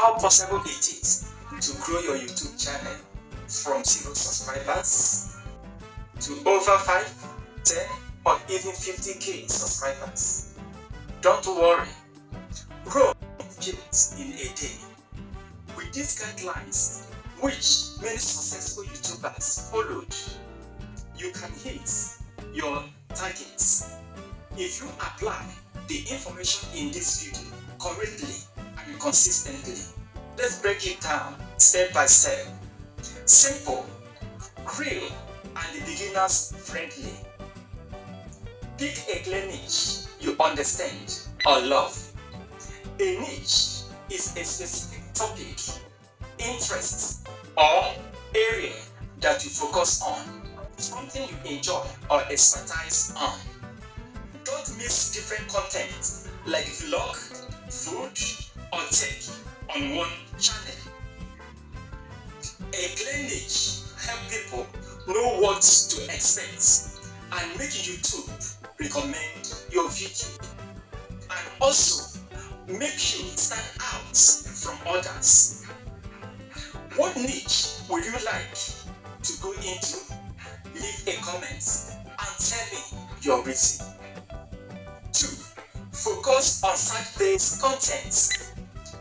how possible it is to grow your YouTube channel from 0 subscribers to over 5, 10 or even 50k subscribers. Don't worry, Rome built in a day. With these guidelines, which many successful YouTubers followed, you can hit your targets if you apply the information in this video correctly and consistently. Let's break it down step by step. Simple, real, and beginners friendly. Pick a clear niche you understand or love. A niche is a specific topic, interest, or area that you focus on, something you enjoy or expertise on. Don't mix different content like vlog, food, or tech on one channel. A clear niche helps people know what to expect and make YouTube recommend your video, and also make you stand out from others. What niche would you like to go into? Leave a comment and tell me your reason. 2. Focus on search-based content.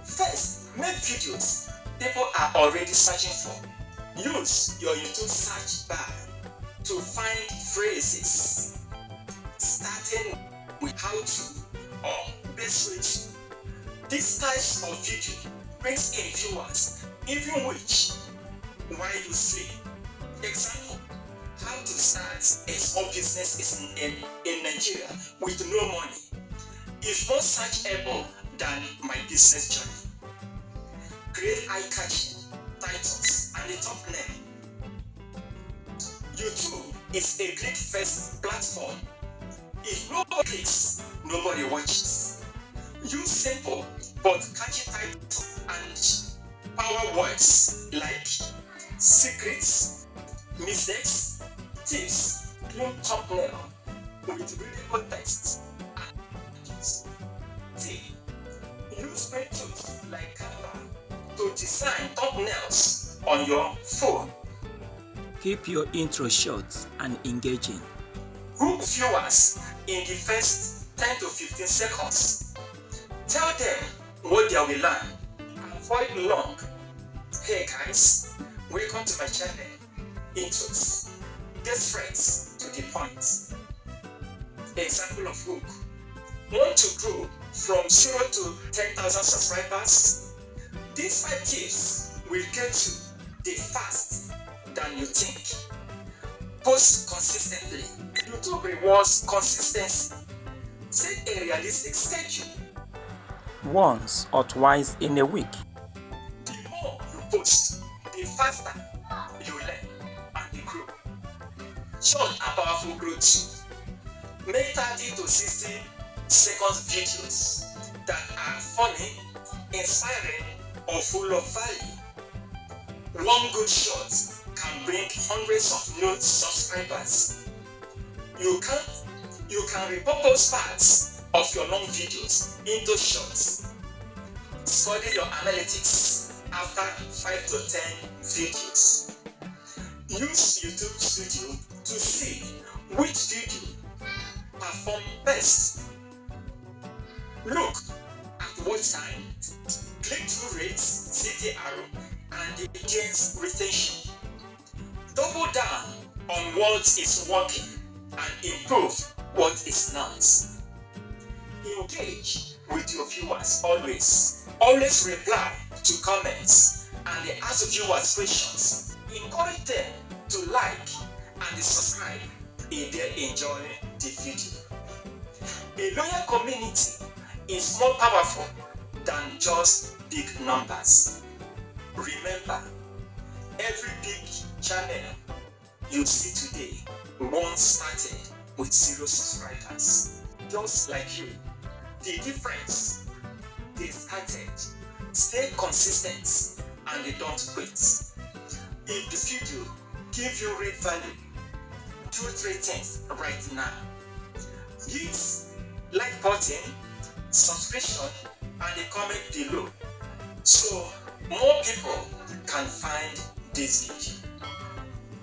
First, make videos people are already searching for. Use your YouTube search bar to find phrases, starting with how to or best way to. This type of video brings in viewers even while you sleep. Example, how to start a small business in Nigeria with no money is more searchable than my business journey. Create eye-catching titles and a thumbnail. YouTube is a great first platform. If nobody clicks, nobody watches. Use simple but catchy titles and power words like secrets, mistakes, tips, clean thumbnail with readable text and images. Use great tools like Canva to design thumbnails on your phone. Keep your intro short and engaging. Group viewers in the first 10 to 15 seconds. Tell them what they will learn. Avoid long. Hey guys, welcome to my channel. Intros. Get straight to the point. Example of hook. Want to grow from 0 to 10,000 subscribers? These 5 tips will get you there fast than you think. Post consistently. YouTube rewards consistency. Set a realistic schedule. Once or twice in a week. The more you post, the faster you learn and you grow. Short and powerful growth too. Make 30 to 60 seconds videos that are funny, inspiring, or full of value. One good shot can bring hundreds of new subscribers. You can repurpose parts of your long videos into shorts. Study your analytics after 5 to 10 videos. Use YouTube Studio to see which video perform best. Look at watch time, click-through rates, see the arrow, and the audience retention. Double down on what is working and improve what is not. Engage with your viewers always. Always reply to comments and ask viewers questions. Encourage them to like and subscribe if they enjoy the video. A loyal community is more powerful than just big numbers. Remember, every big channel you see today once started with 0 subscribers. Just like you. The difference, they started. Stay consistent and they don't quit. If the video gives you real value, do 3 things right now. Hit like button, subscription, and a comment below. so more people can find this video.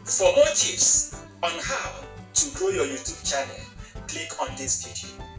For more tips on how to grow your YouTube channel, click on this video.